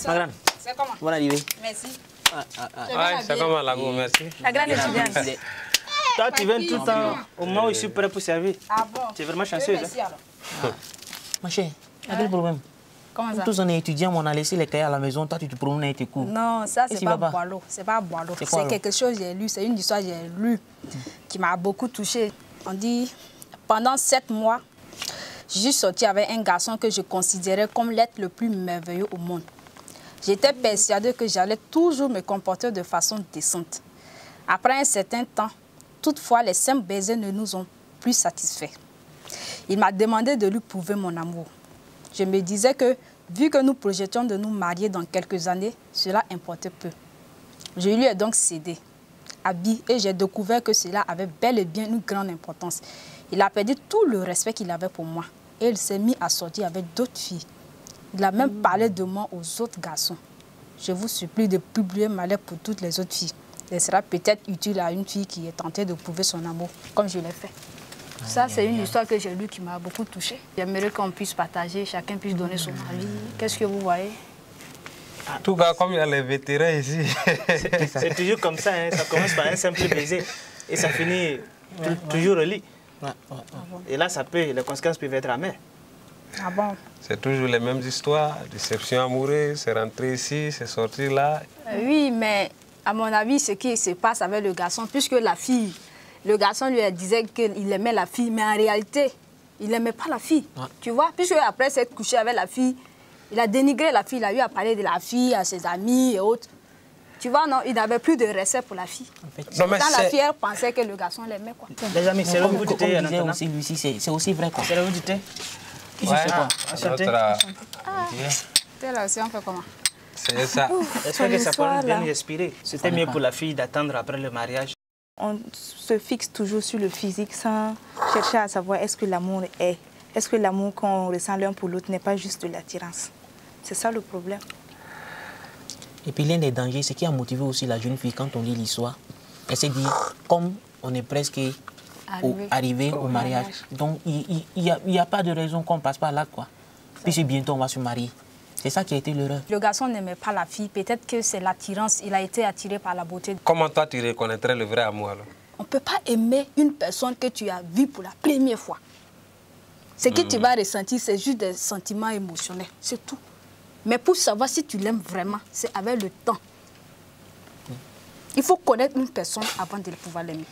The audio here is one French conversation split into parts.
Ma grande. C'est comment? Bonne arrivée. Merci. C'est comment la go, merci. La grande étudiante. Toi, tu viens tout le temps au moment où je suis prêt pour servir. Ah bon? Tu es vraiment chanceuse. Merci alors. Ma chère, il y a quel problème? Comment ça? Nous tous on est étudiants, on a laissé les cahiers à la maison, toi tu te promènes avec tes cours. Non, ça c'est tu pas vas pas? Boileau. C'est pas Boileau. C'est quoi, C'est quelque chose que j'ai lu, c'est une histoire que j'ai lue qui m'a beaucoup touchée. On dit, pendant 7 mois, je suis sortie avec un garçon que je considérais comme l'être le plus merveilleux au monde. J'étais persuadée que j'allais toujours me comporter de façon décente. Après un certain temps, toutefois, les simples baisers ne nous ont plus satisfaits. Il m'a demandé de lui prouver mon amour. Je me disais que, vu que nous projetions de nous marier dans quelques années, cela importait peu. Je lui ai donc cédé, habillé, et j'ai découvert que cela avait bel et bien une grande importance. Il a perdu tout le respect qu'il avait pour moi et il s'est mis à sortir avec d'autres filles. Il a même parlé de moi aux autres garçons. Je vous supplie de publier ma lettre pour toutes les autres filles. Elle sera peut-être utile à une fille qui est tentée de prouver son amour, comme je l'ai fait. Ça, c'est une histoire que j'ai lue qui m'a beaucoup touchée. J'aimerais qu'on puisse partager, chacun puisse donner son avis. Qu'est-ce que vous voyez? En tout cas, comme il y a les vétérans ici. C'est toujours comme ça, hein. Ça commence par un simple baiser et ça finit toujours au lit. Et là, les conséquences peuvent être amères. Ah bon? C'est toujours les mêmes histoires, déception amoureuse, c'est rentré ici, c'est sorti là. Oui, mais à mon avis, ce qui se passe avec le garçon, puisque la fille, le garçon lui disait qu'il aimait la fille, mais en réalité, il n'aimait pas la fille. Tu vois, puisque après s'être couché avec la fille, il a dénigré la fille, il a eu à parler de la fille à ses amis et autres. Tu vois, non, il n'avait plus de respect pour la fille. En fait, non, mais la fille, elle pensait que le garçon l'aimait, quoi. Les amis, c'est là où vous dites, aussi, Lucie, c'est aussi vrai, quoi. C'est là où vous dites. Qui ouais, c'est quoi? T'es là aussi, on fait comment? C'est ça. J'espère que ça peut bien respirer. C'était mieux pour la fille d'attendre après le mariage. On se fixe toujours sur le physique sans chercher à savoir est-ce que l'amour est. Est-ce que l'amour qu'on ressent l'un pour l'autre n'est pas juste de l'attirance? C'est ça le problème. Et puis l'un des dangers, c'est qui a motivé aussi la jeune fille quand on lit l'histoire. Elle s'est dit, comme on est presque arrivé au mariage, donc il n'y a pas de raison qu'on ne passe pas là, quoi. Puis bientôt on va se marier. C'est ça qui a été l'erreur. Le garçon n'aimait pas la fille. Peut-être que c'est l'attirance. Il a été attiré par la beauté. Comment toi tu reconnaîtrais le vrai amour alors? On ne peut pas aimer une personne que tu as vue pour la première fois. Ce que tu vas ressentir, c'est juste des sentiments émotionnels. C'est tout. Mais pour savoir si tu l'aimes vraiment, c'est avec le temps. Il faut connaître une personne avant de pouvoir l'aimer.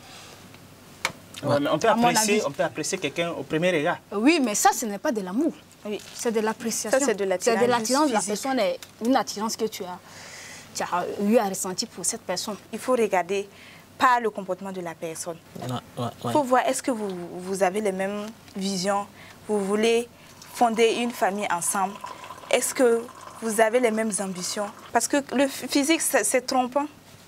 Ouais, mais on peut apprécier quelqu'un au premier regard. Oui, mais ça, ce n'est pas de l'amour. Oui, c'est de l'appréciation. Ça, c'est de l'attirance. C'est de l'attirance. La personne est une attirance que tu as eu à ressentir pour cette personne. Il faut regarder pas le comportement de la personne. Il faut voir est-ce que vous avez les mêmes visions, vous voulez fonder une famille ensemble. Est-ce que vous avez les mêmes ambitions? Parce que le physique, c'est trompant.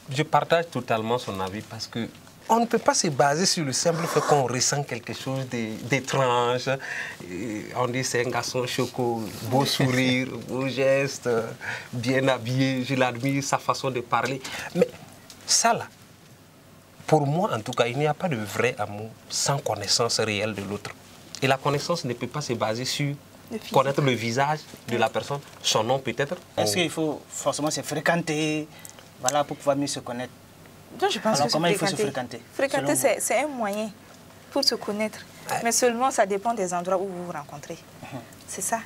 Je partage totalement son avis parce que on ne peut pas se baser sur le simple fait qu'on ressent quelque chose d'étrange. On dit c'est un garçon choco, beau sourire, beau geste, bien habillé, je l'admire, sa façon de parler. Mais ça là, pour moi en tout cas, il n'y a pas de vrai amour sans connaissance réelle de l'autre. Et la connaissance ne peut pas se baser sur connaître le visage de la personne, son nom peut-être. Est-ce qu'il faut forcément se fréquenter, voilà, pour pouvoir mieux se connaître? Non, je pense. Alors, comment il faut se fréquenter? Fréquenter, c'est un moyen pour se connaître. Mais seulement, ça dépend des endroits où vous vous rencontrez. C'est ça.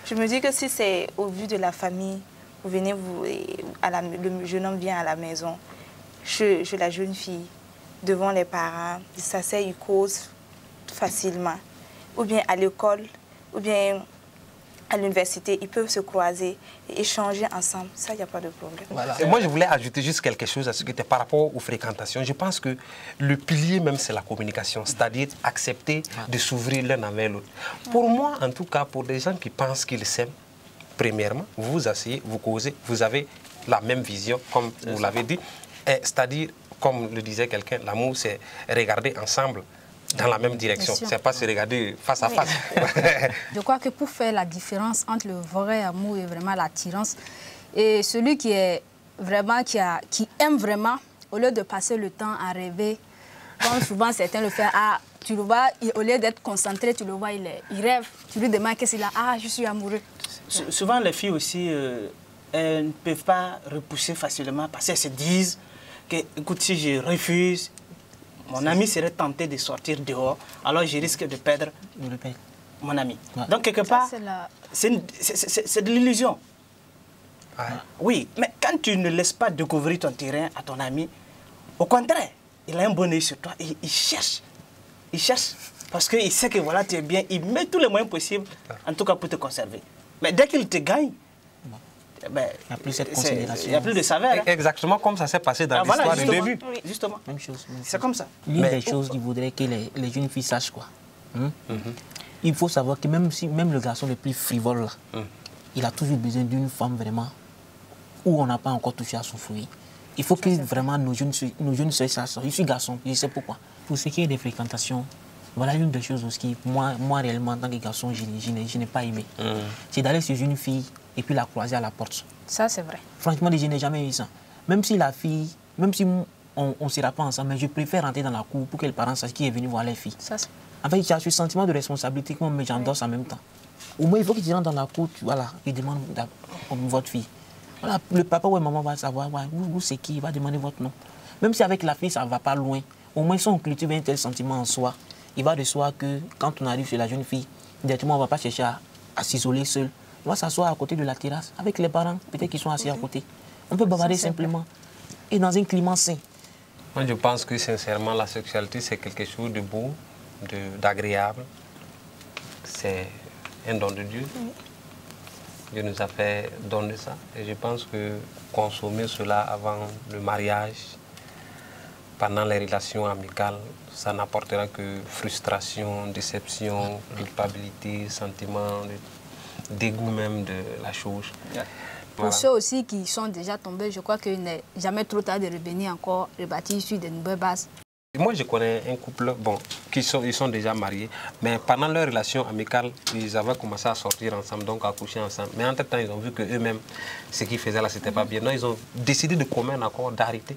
Je me dis que si c'est au vu de la famille, vous venez, le jeune homme vient à la maison, chez la jeune fille, devant les parents, il s'assied, il cause facilement. Ou bien à l'école, ou bien à l'université, ils peuvent se croiser et échanger ensemble. Ça, il n'y a pas de problème. Voilà. Et moi, je voulais ajouter juste quelque chose à ce qui était par rapport aux fréquentations. Je pense que le pilier même, c'est la communication, c'est-à-dire accepter de s'ouvrir l'un envers l'autre. Pour moi, en tout cas, pour des gens qui pensent qu'ils s'aiment, premièrement, vous vous asseyez, vous causez, vous avez la même vision, comme vous l'avez dit. C'est-à-dire, comme le disait quelqu'un, l'amour, c'est regarder ensemble dans la même direction. C'est pas se regarder face à face. Je crois que pour faire la différence entre le vrai amour et vraiment l'attirance, et celui qui est vraiment, qui aime vraiment, au lieu de passer le temps à rêver, comme souvent certains le font, tu le vois, au lieu d'être concentré, tu le vois, il rêve. Tu lui demandes qu'est-ce qu'il a, je suis amoureux. Souvent les filles aussi, elles ne peuvent pas repousser facilement parce qu'elles se disent que, écoute, si je refuse, mon ami serait tenté de sortir dehors, alors je risque de perdre mon ami. Ouais. Donc, quelque part, c'est de l'illusion. Ouais. Oui, mais quand tu ne laisses pas découvrir ton terrain à ton ami, au contraire, il a un bon œil sur toi et il cherche. Il cherche parce qu'il sait que voilà, tu es bien, il met tous les moyens possibles, en tout cas pour te conserver. Mais dès qu'il te gagne, ben, il n'y a plus cette considération. Il n'y a plus de saveur. Hein. Exactement comme ça s'est passé dans l'histoire du début. Oui, justement. Même chose. C'est comme ça. L'une des choses qu'il voudrait que les jeunes filles sachent, quoi. Il faut savoir que même le garçon le plus frivole, là, il a toujours besoin d'une femme vraiment où on n'a pas encore touché à son fruit. Il faut que vraiment nos jeunes soient ça. Je suis garçon, je sais pourquoi. Pour ce qui est des fréquentations, voilà l'une des choses aussi, moi réellement, en tant que garçon, je n'ai pas aimé. C'est d'aller chez une fille et puis la croiser à la porte. Ça, c'est vrai. Franchement, je n'ai jamais eu ça. Même si la fille, même si on ne sera pas ensemble, mais je préfère rentrer dans la cour pour que les parents sachent qui est venu voir les filles. Ça, en fait, il y a ce sentiment de responsabilité qu'on me j'endosse en même temps. Au moins, il faut que tu rentres dans la cour, voilà, il demande votre fille. Voilà, le papa ou la maman va savoir, vous c'est qui, il va demander votre nom. Même si avec la fille, ça ne va pas loin, au moins si on cultive un tel sentiment en soi, il va de soi que quand on arrive chez la jeune fille, directement on ne va pas chercher à s'isoler seul. On va s'asseoir à côté de la terrasse avec les parents, peut-être qu'ils sont assis à côté. On peut bavarder simplement et dans un climat sain. Moi, je pense que sincèrement, la sexualité, c'est quelque chose de beau, d'agréable. C'est un don de Dieu. Dieu nous a fait donner ça. Et je pense que consommer cela avant le mariage, pendant les relations amicales, ça n'apportera que frustration, déception, culpabilité, sentiment, dégoût même de la chose. Pour ceux aussi qui sont déjà tombés, je crois qu'il n'est jamais trop tard de revenir encore, rebâtir sur de nouvelles bases. Moi, je connais un couple, bon, ils sont déjà mariés, mais pendant leur relation amicale, ils avaient commencé à sortir ensemble, donc à coucher ensemble. Mais entre-temps, ils ont vu qu'eux-mêmes, ce qu'ils faisaient là, c'était pas bien. Donc, ils ont décidé de commun accord d'arrêter.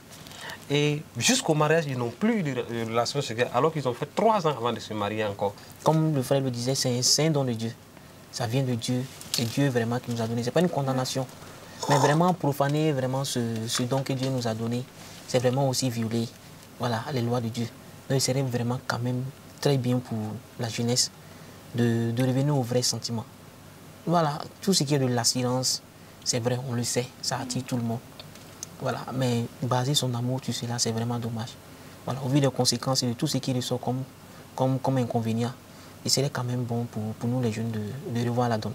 Et jusqu'au mariage, ils n'ont plus de relation sexuelle, alors qu'ils ont fait 3 ans avant de se marier encore. Comme le frère le disait, c'est un don de Dieu. Ça vient de Dieu. C'est Dieu vraiment qui nous a donné. Ce n'est pas une condamnation. Mais vraiment profaner vraiment ce don que Dieu nous a donné, c'est vraiment aussi violer les lois de Dieu. Donc il serait vraiment quand même très bien pour la jeunesse de revenir aux vrais sentiments. Voilà, tout ce qui est de l'assurance, c'est vrai, on le sait, ça attire tout le monde. Voilà, mais baser son amour sur cela, c'est vraiment dommage. Voilà, au vu des conséquences et de tout ce qui ressort comme inconvénient, il serait quand même bon pour nous les jeunes de revoir la donne.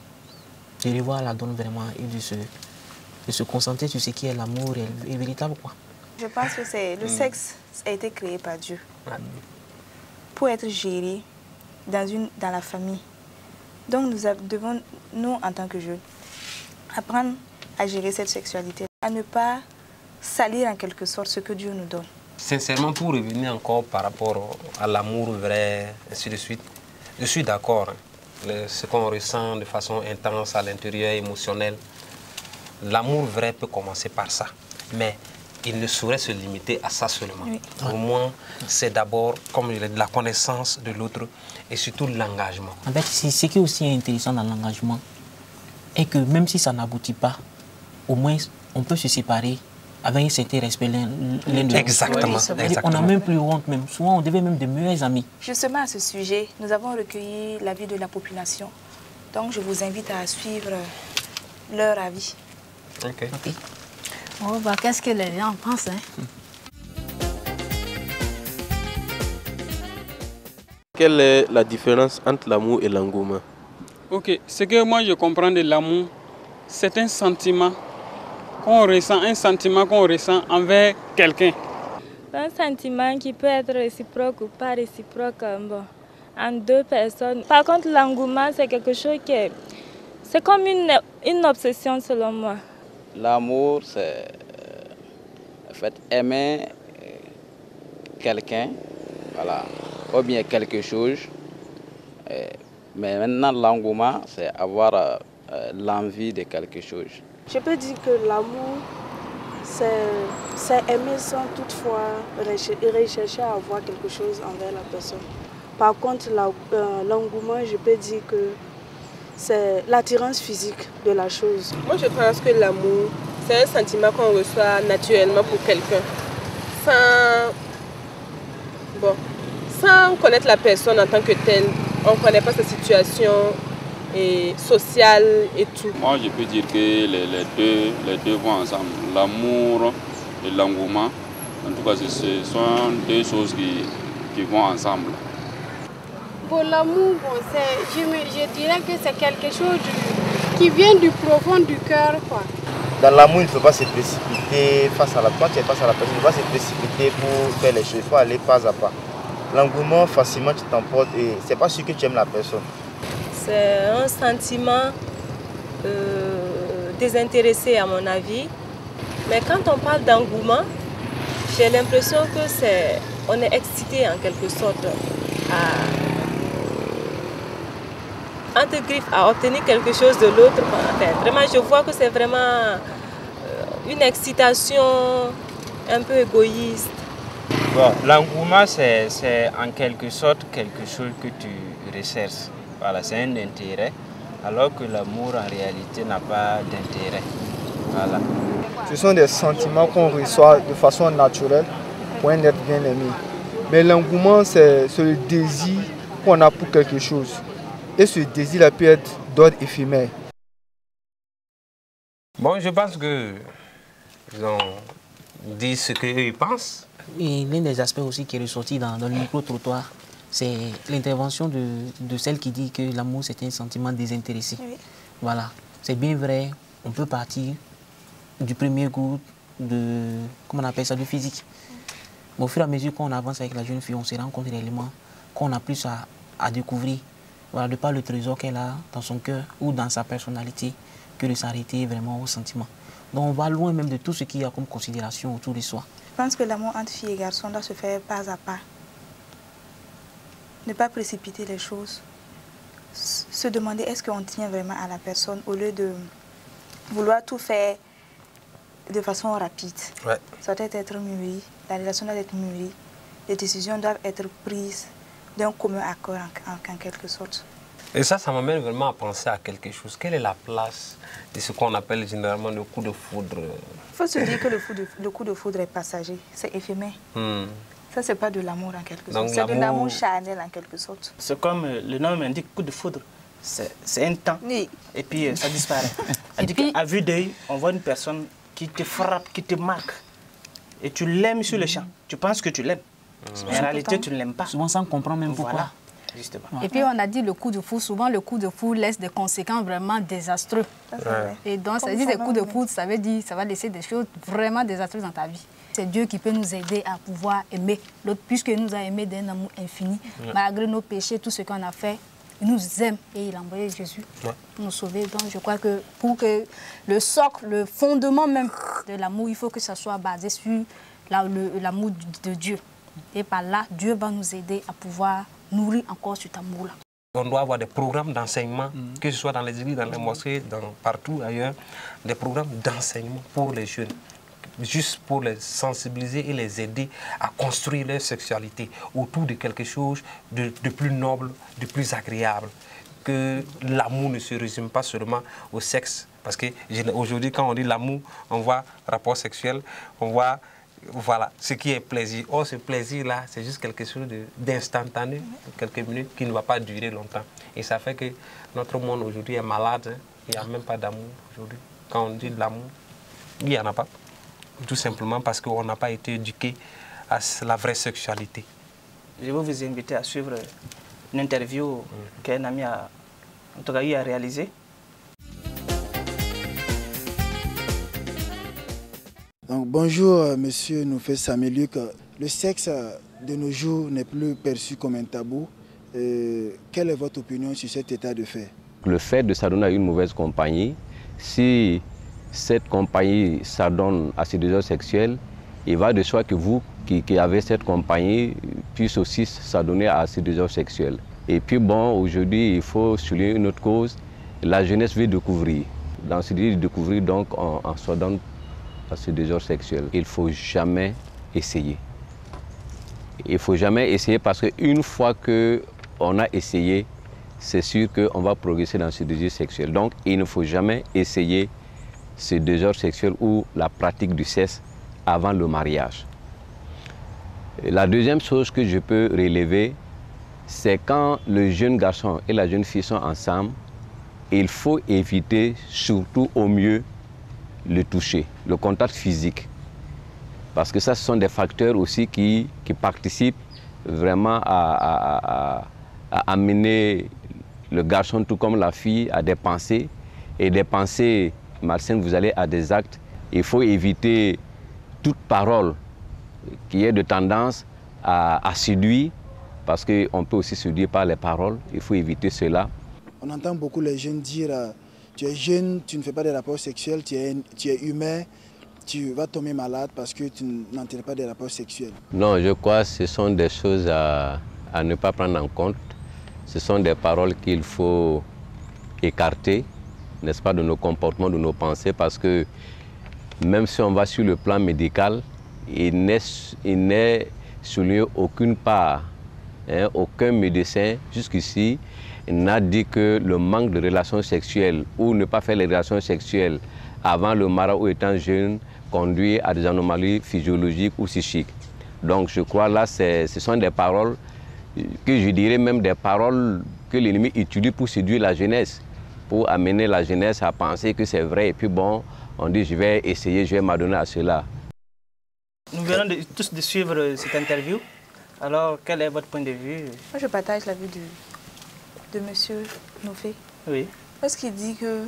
De revoir la donne vraiment et de se concentrer sur ce qui est l'amour et véritable, quoi. Je pense que le sexe a été créé par Dieu pour être géré dans la famille. Donc nous devons, nous en tant que jeunes, apprendre à gérer cette sexualité, à ne pas salir en quelque sorte ce que Dieu nous donne. Sincèrement, pour revenir encore par rapport à l'amour vrai, ainsi de suite, je suis d'accord. Ce qu'on ressent de façon intense à l'intérieur, émotionnel, l'amour vrai peut commencer par ça. Mais il ne saurait se limiter à ça seulement. Oui. Au moins, c'est d'abord, comme il est, de la connaissance de l'autre et surtout l'engagement. En fait, ce qui est aussi intéressant dans l'engagement est que même si ça n'aboutit pas, au moins on peut se séparer avec un certain respect l'un de l'autre. Exactement. Oui, on n'a même plus honte, même. Souvent, on devient même de meilleurs amis. Justement, à ce sujet, nous avons recueilli l'avis de la population. Donc, je vous invite à suivre leur avis. OK. On va voir qu'est-ce que les gens pensent. Quelle est la différence entre l'amour et l'engouement? Ok, ce que moi je comprends de l'amour, c'est un sentiment qu'on ressent envers quelqu'un. Un sentiment qui peut être réciproque ou pas réciproque en 2 personnes. Par contre, l'engouement, c'est quelque chose qui est... C'est comme une obsession selon moi. L'amour, c'est en fait aimer quelqu'un, voilà, ou bien quelque chose. Mais maintenant, l'engouement, c'est avoir l'envie de quelque chose. Je peux dire que l'amour, c'est aimer sans toutefois rechercher à avoir quelque chose envers la personne. Par contre, l'engouement, je peux dire que c'est l'attirance physique de la chose. Moi, je pense que l'amour, c'est un sentiment qu'on reçoit naturellement pour quelqu'un, sans connaître la personne en tant que telle. On ne connaît pas sa situation et sociale et tout. Moi, je peux dire que les deux vont ensemble. L'amour et l'engouement, en tout cas, ce sont deux choses qui vont ensemble. Pour l'amour, je dirais que c'est quelque chose qui vient du profond du cœur. Dans l'amour, il ne faut pas se précipiter face à la personne. Quand tu es face à la personne, il ne faut pas se précipiter pour faire les choses. Il faut aller pas à pas. L'engouement, facilement, tu t'emportes et ce n'est pas sûr que tu aimes la personne. C'est un sentiment désintéressé à mon avis. Mais quand on parle d'engouement, j'ai l'impression que on est excité en quelque sorte à obtenir quelque chose de l'autre. Enfin, vraiment, je vois que c'est vraiment une excitation un peu égoïste. Bon, l'engouement, c'est en quelque sorte quelque chose que tu recherches. Voilà, c'est un intérêt, alors que l'amour en réalité n'a pas d'intérêt. Voilà. Ce sont des sentiments qu'on reçoit de façon naturelle pour un être bien aimé. Mais l'engouement, c'est le désir qu'on a pour quelque chose. Et ce désir peut être d'ordre éphémère. Bon, je pense qu'ils ont dit ce qu'ils pensent. Et l'un des aspects aussi qui est ressorti dans le micro-trottoir, c'est l'intervention de celle qui dit que l'amour c'est un sentiment désintéressé. Oui. Voilà, c'est bien vrai, on peut partir du premier goût, comment on appelle ça, du physique. Mais au fur et à mesure qu'on avance avec la jeune fille, on se rend compte réellement qu'on a plus à découvrir, voilà, de par le trésor qu'elle a dans son cœur ou dans sa personnalité, que de s'arrêter vraiment au sentiment. Donc on va loin même de tout ce qu'il y a comme considération autour de soi. Je pense que l'amour entre filles et garçons doit se faire pas à pas. Ne pas précipiter les choses. Se demander est-ce qu'on tient vraiment à la personne au lieu de vouloir tout faire de façon rapide. Ouais. Ça doit être mûri, la relation doit être mûrie, les décisions doivent être prises d'un commun accord en quelque sorte. Et ça m'amène vraiment à penser à quelque chose. Quelle est la place de ce qu'on appelle généralement le coup de foudre? Il faut se dire que le coup de foudre est passager, c'est éphémère. Ça, c'est pas de l'amour en quelque sorte, c'est de l'amour charnel en quelque sorte. C'est comme le nom indique, coup de foudre. C'est un temps, oui. Et puis ça disparaît. À vue d'œil, on voit une personne qui te frappe, qui te marque, et tu l'aimes sur le champ. Tu penses que tu l'aimes, mais en réalité, tu ne l'aimes pas. Souvent sans comprendre même pourquoi. Voilà. Justement. Et puis on a dit le coup de foudre, souvent le coup de foudre laisse des conséquences vraiment désastreuses. Ouais. Et donc ça dit des coups de foudre, ça veut dire ça va laisser des choses vraiment désastreuses dans ta vie. C'est Dieu qui peut nous aider à pouvoir aimer l'autre, puisqu'il nous a aimés d'un amour infini. Ouais. Malgré nos péchés, tout ce qu'on a fait, il nous aime et il a envoyé Jésus pour nous sauver. Donc je crois que pour que le socle, le fondement même de l'amour, il faut que ça soit basé sur l'amour de Dieu. Et par là, Dieu va nous aider à pouvoir nourrir encore cet amour-là. On doit avoir des programmes d'enseignement, que ce soit dans les églises, dans les mosquées, partout ailleurs, des programmes d'enseignement pour les jeunes, juste pour les sensibiliser et les aider à construire leur sexualité autour de quelque chose de plus noble, de plus agréable. Que l'amour ne se résume pas seulement au sexe. Parce qu'aujourd'hui, quand on dit l'amour, on voit rapport sexuel, on voit... Voilà, ce qui est plaisir. Or, ce plaisir-là, c'est juste quelque chose d'instantané, quelques minutes, qui ne va pas durer longtemps. Et ça fait que notre monde aujourd'hui est malade. Hein. Il n'y a même pas d'amour aujourd'hui. Quand on dit de l'amour, il n'y en a pas. Tout simplement parce qu'on n'a pas été éduqué à la vraie sexualité. Je vais vous inviter à suivre une interview qu'un ami a, en tout cas, a réalisée. Donc, bonjour, monsieur Noufé Saméluc. Le sexe de nos jours n'est plus perçu comme un tabou. Quelle est votre opinion sur cet état de fait? Le fait de s'adonner à une mauvaise compagnie, si cette compagnie s'adonne à ses désirs sexuels, il va de soi que vous qui avez cette compagnie puisse aussi s'adonner à ses désirs sexuels. Et puis bon, aujourd'hui, il faut souligner une autre cause. La jeunesse veut découvrir. Dans ce désir de découvrir, donc, on s'adonne à ce désir sexuel. Il ne faut jamais essayer. Il ne faut jamais essayer parce qu'une fois qu'on a essayé, c'est sûr qu'on va progresser dans ce désir sexuel. Donc, il ne faut jamais essayer ce désir sexuel ou la pratique du sexe avant le mariage. La deuxième chose que je peux relever, c'est quand le jeune garçon et la jeune fille sont ensemble, il faut éviter surtout au mieux le toucher, le contact physique. Parce que ça, ce sont des facteurs aussi qui participent vraiment à amener le garçon, tout comme la fille, à des pensées. Et des pensées malsaines, vous allez à des actes. Il faut éviter toute parole qui est de tendance à séduire, parce qu'on peut aussi séduire par les paroles. Il faut éviter cela. On entend beaucoup les jeunes dire tu es jeune, tu ne fais pas de rapports sexuels, tu es humain, tu vas tomber malade parce que tu n'entraînes pas des rapports sexuels. Non, je crois que ce sont des choses à ne pas prendre en compte. Ce sont des paroles qu'il faut écarter, n'est-ce pas, de nos comportements, de nos pensées, parce que même si on va sur le plan médical, il n'est souligné aucune part, aucun médecin jusqu'ici n'a dit que le manque de relations sexuelles ou ne pas faire les relations sexuelles avant le mariage ou étant jeune conduit à des anomalies physiologiques ou psychiques. Donc je crois là, ce sont des paroles que je dirais même des paroles que l'ennemi utilise pour séduire la jeunesse, pour amener la jeunesse à penser que c'est vrai et puis bon, on dit je vais essayer, je vais m'adonner à cela. Nous venons tous de suivre cette interview. Alors, quel est votre point de vue? Moi, je partage l'avis de M. Nofé. Oui. Parce qu'il dit que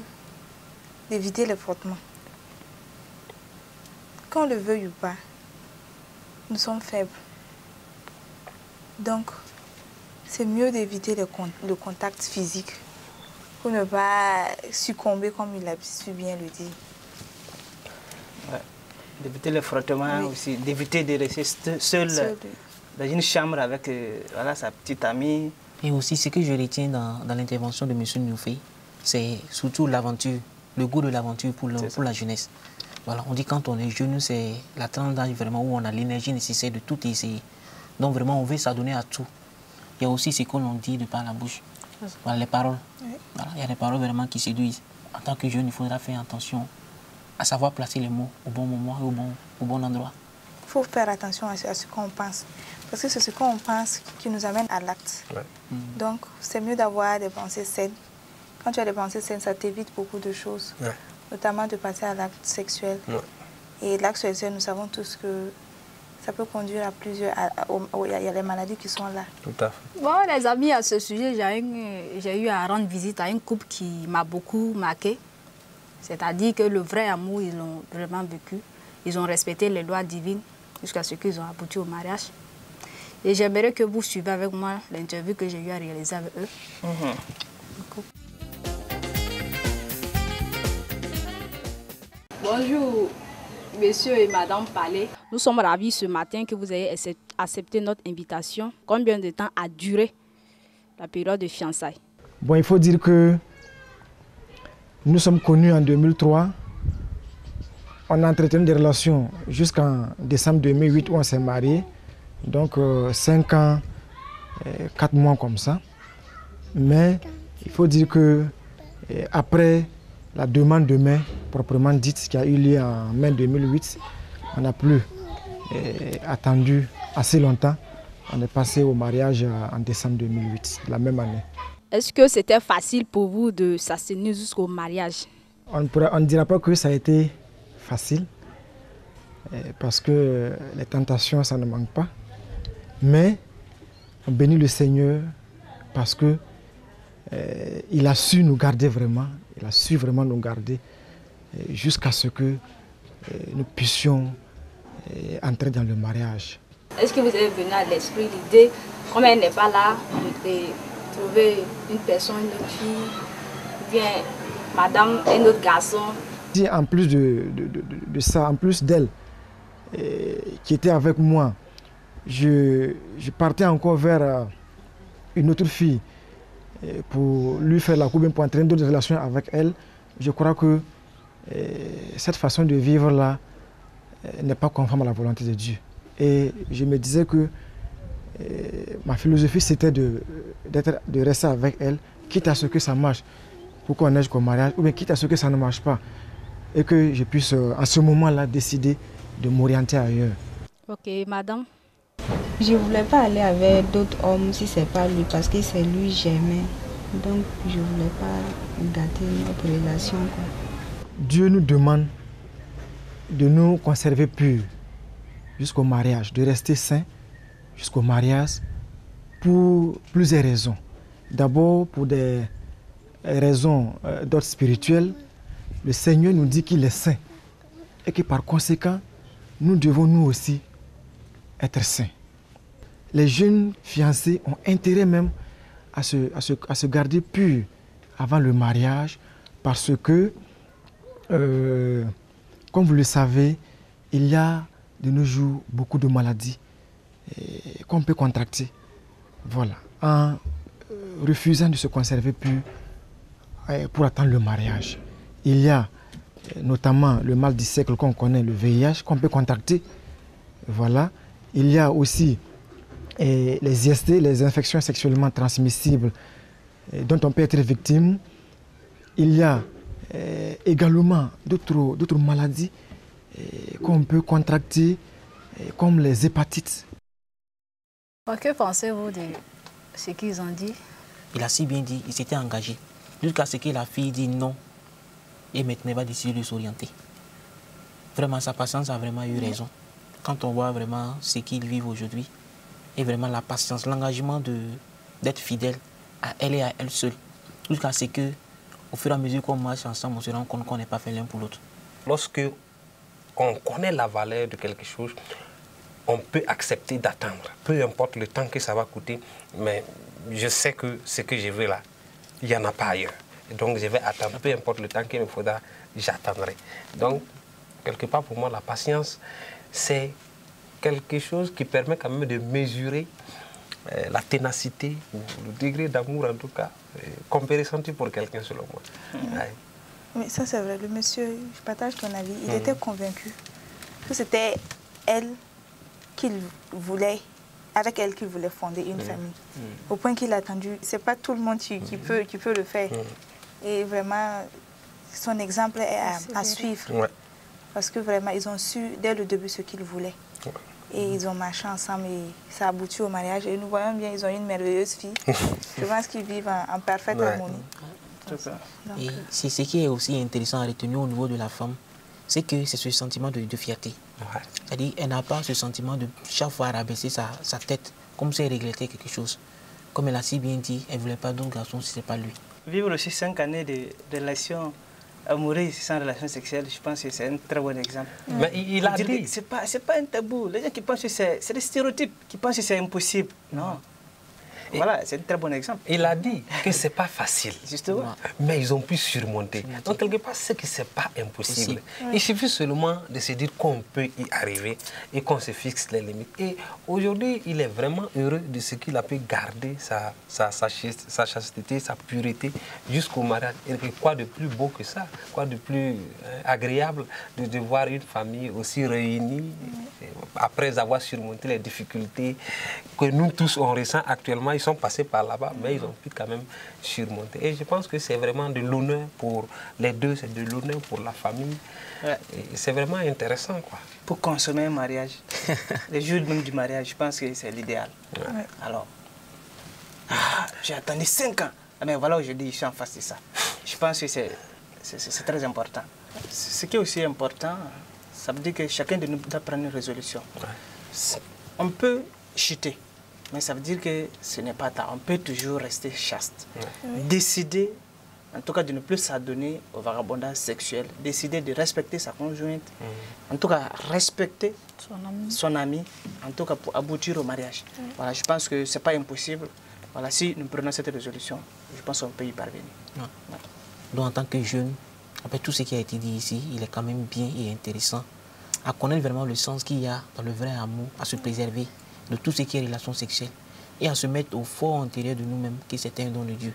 d'éviter les frottements. Qu'on le veuille ou pas, nous sommes faibles. Donc, c'est mieux d'éviter le contact physique pour ne pas succomber, comme il a su bien le dire. Ouais. D'éviter le frottement aussi, d'éviter de rester seul dans une chambre avec voilà, sa petite amie. Et aussi, ce que je retiens dans l'intervention de M. Nyoufé, c'est surtout l'aventure, le goût de l'aventure pour la jeunesse. Voilà, on dit quand on est jeune, c'est la tranche d'âge vraiment où on a l'énergie nécessaire de tout essayer. Donc vraiment, on veut s'adonner à tout. Il y a aussi ce qu'on dit de par la bouche. Voilà, les paroles. Oui. Voilà, il y a des paroles vraiment qui séduisent. En tant que jeune, il faudra faire attention à savoir placer les mots au bon moment et au bon endroit. Il faut faire attention à ce qu'on pense. Parce que c'est ce qu'on pense qui nous amène à l'acte. Ouais. Donc, c'est mieux d'avoir des pensées saines. Quand tu as des pensées saines, ça t'évite beaucoup de choses. Ouais. Notamment de passer à l'acte sexuel. Ouais. Et l'acte sexuel, nous savons tous que ça peut conduire à plusieurs... Il y a les maladies qui sont là. Tout à fait. Bon, les amis, à ce sujet, j'ai eu à rendre visite à une couple qui m'a beaucoup marqué. C'est-à-dire que le vrai amour, ils l'ont vraiment vécu. Ils ont respecté les lois divines jusqu'à ce qu'ils ont abouti au mariage. Et j'aimerais que vous suiviez avec moi l'interview que j'ai eu à réaliser avec eux. Bonjour, monsieur et madame Palais. Nous sommes ravis ce matin que vous ayez accepté notre invitation. Combien de temps a duré la période de fiançailles? Bon, il faut dire que nous sommes connus en 2003. On a entretenu des relations jusqu'en décembre 2008 où on s'est mariés. Donc 5 ans, 4 mois comme ça. Mais il faut dire que après la demande de main proprement dite qui a eu lieu en mai 2008, on n'a plus attendu assez longtemps. On est passé au mariage en décembre 2008, la même année. Est-ce que c'était facile pour vous de s'assigner jusqu'au mariage? On ne dira pas que ça a été facile, parce que les tentations, ça ne manque pas. Mais on bénit le Seigneur parce que il a su nous garder vraiment, il a su vraiment nous garder jusqu'à ce que nous puissions entrer dans le mariage. Est-ce que vous avez venu à l'esprit l'idée, comme elle n'est pas là, de trouver une personne, une autre fille, ou bien madame, un autre garçon? En plus de ça, en plus d'elle qui était avec moi, je partais encore vers une autre fille pour lui faire la coupe, pour entraîner d'autres relations avec elle. Je crois que cette façon de vivre-là n'est pas conforme à la volonté de Dieu. Et je me disais que ma philosophie, c'était de rester avec elle quitte à ce que ça marche, pour qu'on aille jusqu'au mariage, ou bien quitte à ce que ça ne marche pas, et que je puisse, en ce moment-là, décider de m'orienter ailleurs. Ok, madame. Je ne voulais pas aller avec d'autres hommes si ce n'est pas lui, parce que c'est lui que j'aimais. Donc, je ne voulais pas gâter notre relation, quoi. Dieu nous demande de nous conserver purs jusqu'au mariage, de rester saints jusqu'au mariage pour plusieurs raisons. D'abord, pour des raisons d'ordre spirituel, le Seigneur nous dit qu'il est saint et que par conséquent, nous devons nous aussi être saints. Les jeunes fiancés ont intérêt même à se garder purs avant le mariage parce que, comme vous le savez, il y a de nos jours beaucoup de maladies qu'on peut contracter. Voilà. En refusant de se conserver pur pour attendre le mariage. Il y a notamment le mal du siècle qu'on connaît, le VIH, qu'on peut contracter. Voilà. Il y a aussi les IST, les infections sexuellement transmissibles dont on peut être victime. Il y a également d'autres maladies qu'on peut contracter, comme les hépatites. Que pensez-vous de ce qu'ils ont dit? Il a si bien dit, il s'était engagé. Jusqu'à ce que la fille dit non. Et maintenant, il va décider de s'orienter. Vraiment, sa patience a vraiment eu raison. Quand on voit vraiment ce qu'ils vivent aujourd'hui, et vraiment la patience, l'engagement d'être fidèle à elle et à elle seule. Jusqu'à ce que, au fur et à mesure qu'on marche ensemble, on se rend compte qu'on n'est pas fait l'un pour l'autre. Lorsque on connaît la valeur de quelque chose, on peut accepter d'attendre. Peu importe le temps que ça va coûter, mais je sais que ce que je veux là, il n'y en a pas ailleurs. Et donc je vais attendre, peu importe le temps qu'il me faudra, j'attendrai. Donc, quelque part pour moi, la patience, c'est quelque chose qui permet quand même de mesurer la ténacité, ou le degré d'amour en tout cas, qu'on peut ressentir pour quelqu'un selon moi. Ouais. Mais ça c'est vrai, le monsieur, je partage ton avis, il était convaincu que c'était elle qu'il voulait, avec elle qu'il voulait fonder une famille. Au point qu'il a attendu, c'est pas tout le monde qui peut le faire. Et vraiment, son exemple est à suivre. Ouais. Parce que vraiment, ils ont su dès le début ce qu'ils voulaient. Ouais. Et ils ont marché ensemble et ça a abouti au mariage. Et nous voyons bien, ils ont une merveilleuse fille. Je pense qu'ils vivent en parfaite harmonie. Et c'est ce qui est aussi intéressant à retenir au niveau de la femme, c'est que c'est ce sentiment de fierté. Ouais. C'est-à-dire qu'elle n'a pas ce sentiment de chaque fois rabaisser sa tête, comme si elle regrettait quelque chose. Comme elle a si bien dit, elle ne voulait pas d'autre garçon si ce n'est pas lui. Vivre aussi 5 années de relations amoureuses sans relation sexuelle, je pense que c'est un très bon exemple. Mais il a dit... C'est pas un tabou. Les gens qui pensent que c'est des stéréotypes, qui pensent que c'est impossible. Non. Et voilà, c'est un très bon exemple. Il a dit que ce n'est pas facile. Justement. Mais ils ont pu surmonter. Donc, quelque part, c'est que ce n'est pas impossible. Il suffit seulement de se dire qu'on peut y arriver et qu'on se fixe les limites. Et aujourd'hui, il est vraiment heureux de ce qu'il a pu garder sa chasteté, sa pureté jusqu'au mariage. Et quoi de plus beau que ça? Quoi de plus agréable de voir une famille aussi réunie après avoir surmonté les difficultés que nous tous on ressent actuellement. Ils sont passés par là-bas, mais ils ont pu quand même surmonter. Et je pense que c'est vraiment de l'honneur pour les deux, c'est de l'honneur pour la famille. Ouais. C'est vraiment intéressant, quoi. Pour consommer un mariage, le jour même du mariage, je pense que c'est l'idéal. Ouais. Alors, j'ai attendu 5 ans. Mais voilà, aujourd'hui, je suis en face de ça. Je pense que c'est très important. Ce qui est aussi important, ça veut dire que chacun de nous doit prendre une résolution. Ouais. On peut chuter. Mais ça veut dire que ce n'est pas tard. On peut toujours rester chaste. Ouais. Décider, en tout cas, de ne plus s'adonner au vagabondage sexuel. Décider de respecter sa conjointe. En tout cas, respecter son ami. En tout cas, pour aboutir au mariage. Voilà, je pense que ce n'est pas impossible. Voilà, si nous prenons cette résolution, je pense qu'on peut y parvenir. Ouais. Donc, en tant que jeune, après tout ce qui a été dit ici, il est quand même bien et intéressant à connaître vraiment le sens qu'il y a dans le vrai amour, à se préserver de tout ce qui est relation sexuelle et à se mettre au fort intérieur de nous-mêmes que c'est un don de Dieu.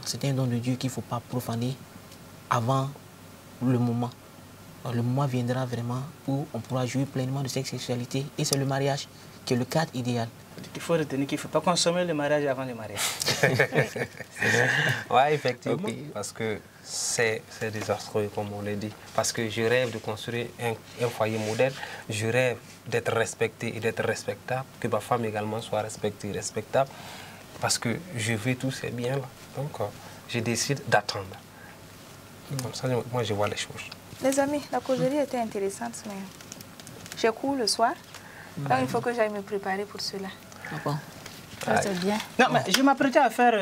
C'est un don de Dieu qu'il ne faut pas profaner avant le moment. le moment viendra vraiment où on pourra jouir pleinement de cette sexualité. Et c'est le mariage qui est le cadre idéal. Il faut retenir qu'il ne faut pas consommer le mariage avant le mariage. Oui, effectivement, parce que c'est désastreux, comme on l'a dit. Parce que je rêve de construire un foyer modèle, je rêve d'être respecté et d'être respectable, que ma femme également soit respectée et respectable, parce que je veux tous ces biens-là. Donc, je décide d'attendre. Comme ça, moi, je vois les choses. Les amis, la causerie était intéressante, mais j'ai cours le soir. Donc, il faut que j'aille me préparer pour cela. Ah bon. Ça, c'est bien. Non, mais je m'apprêtais à faire,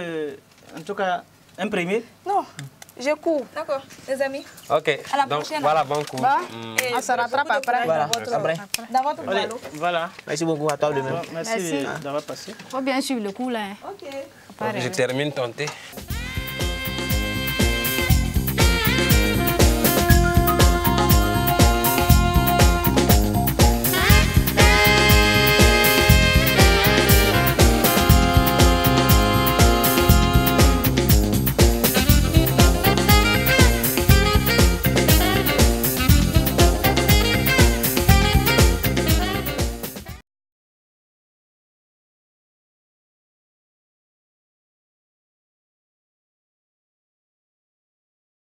en tout cas, un premier. Non, j'ai cours. D'accord, les amis. Ok, à la donc prochaine. voilà, bon cours. On se rattrape après. Voilà, Dans votre Allez, ballot. voilà. Merci beaucoup, à toi de même. Merci d'avoir passé. Il faut bien suivre le cours là. Ok. Je termine ton thé.